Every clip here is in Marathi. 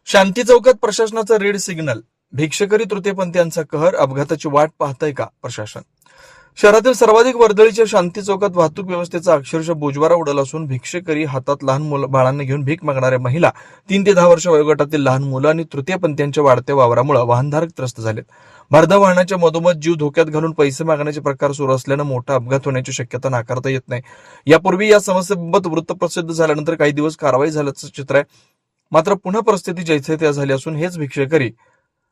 शांती चौकात प्रशासनाचा रेड सिग्नल. भिक्षकरी तृतीयपंथीयांचा कहर. अपघाताची वाट पाहतंय का प्रशासन? शहरातील सर्वाधिक वर्दळीच्या शांती चौकात वाहतूक व्यवस्थेचा अक्षरशः बोजवारा उडाला असून भिक्षकरी, हातात लहान बाळांना घेऊन भीक मागणाऱ्या महिला, 3 ते 10 वर्ष वयोगटातील लहान मुलं आणि तृतीयपंथीयांच्या वाढत्या वावरामुळे वाहनधारक त्रस्त झालेत. भरधाव वाहनाच्या मधोमध जीव धोक्यात घालून पैसे मागण्याचे प्रकार सुरू असल्यानं मोठा अपघात होण्याची शक्यता नाकारता येत नाही. यापूर्वी या समस्येबाबत वृत्त प्रसिद्ध झाल्यानंतर काही दिवस कारवाई झाल्याचं चित्र आहे. मात्र पुन्हा परिस्थिती जैसे त्या झाली असून हेच भिक्षकरी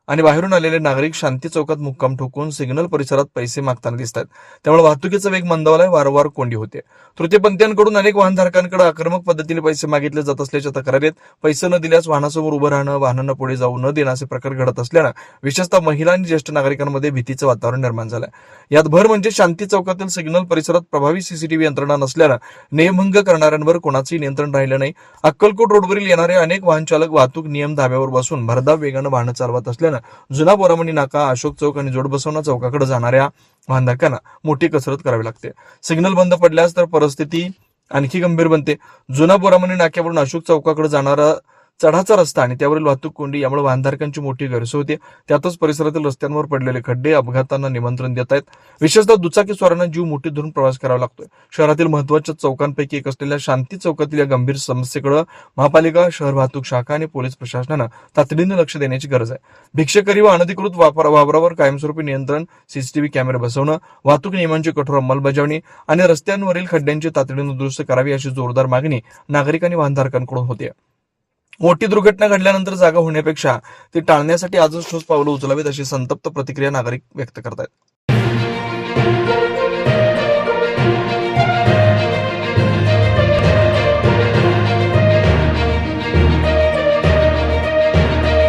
आणि बाहेरून आलेले नागरिक शांती चौकात मुक्काम ठोकून सिग्नल परिसरात पैसे मागताना दिसत आहेत. त्यामुळे वाहतुकीचा वेग मंदावलाय, वारंवार कोंडी होते. तृतीयपंथीयांकडून अनेक वाहनधारकांकडे आक्रमक पद्धतीने पैसे मागितले जात असल्याच्या तक्रारी आहेत. पैसे न दिल्यास वाहनासमोर उभं राहणं, वाहनांना पुढे जाऊ न देणं असे प्रकार घडत असल्यानं विशेषतः महिला आणि ज्येष्ठ नागरिकांमध्ये भीतीचं वातावरण निर्माण झालंय. यात भर म्हणजे शांती चौकातील सिग्नल परिसरात प्रभावी सीसीटीव्ही यंत्रणा नसल्यानं नियमभंग करणाऱ्यांवर कोणाचंही नियंत्रण राहिलं नाही. अक्कलकोट रोडवरील येणारे अनेक वाहन चालक वाहतूक नियम धाब्यावर बसून भरधाव वेगानं वाहनं चालवत असल्यानं जुना बोरामणी नाका, अशोक चौक आणि जोडबसवणा चौकाकडे जाणाऱ्या वाहनधारकांना मोठी कसरत करावी लागते. सिग्नल बंद पडल्यास तर परिस्थिती आणखी गंभीर बनते. जुना बोरामणी नाक्यावरून अशोक चौकाकडे जाणारा चढाचा रस्ता आणि त्यावरील वाहतूक कोंडी यामुळे वाहनधारकांची मोठी गैरसोय होते. त्यातच परिसरातील रस्त्यांवर पडलेले खड्डे अपघातांना निमंत्रण देत आहेत. विशेषतः दुचाकी स्वारांना जीव मुठीत धरून प्रवास करावा लागतोय. शहरातील महत्वाच्या चौकांपैकी एक असलेल्या शांती चौकातील या गंभीर समस्येकडे महापालिका, शहर वाहतूक शाखा आणि पोलीस प्रशासनानं तातडीनं लक्ष देण्याची गरज आहे. भिक्षकरी व अनधिकृत वापरावर कायमस्वरूपी नियंत्रण, सीसीटीव्ही कॅमेरे बसवणं, वाहतूक नियमांची कठोर अंमलबजावणी आणि रस्त्यांवरील खड्ड्यांची तातडीनं दुरुस्त करावी अशी जोरदार मागणी नागरिक आणि वाहनधारकांकडून होते. मोठी दुर्घटना घडल्यानंतर जागा होण्यापेक्षा ती टाळण्यासाठी आजच ठोस पावलं उचलावीत अशी संतप्त प्रतिक्रिया नागरिक व्यक्त करतात.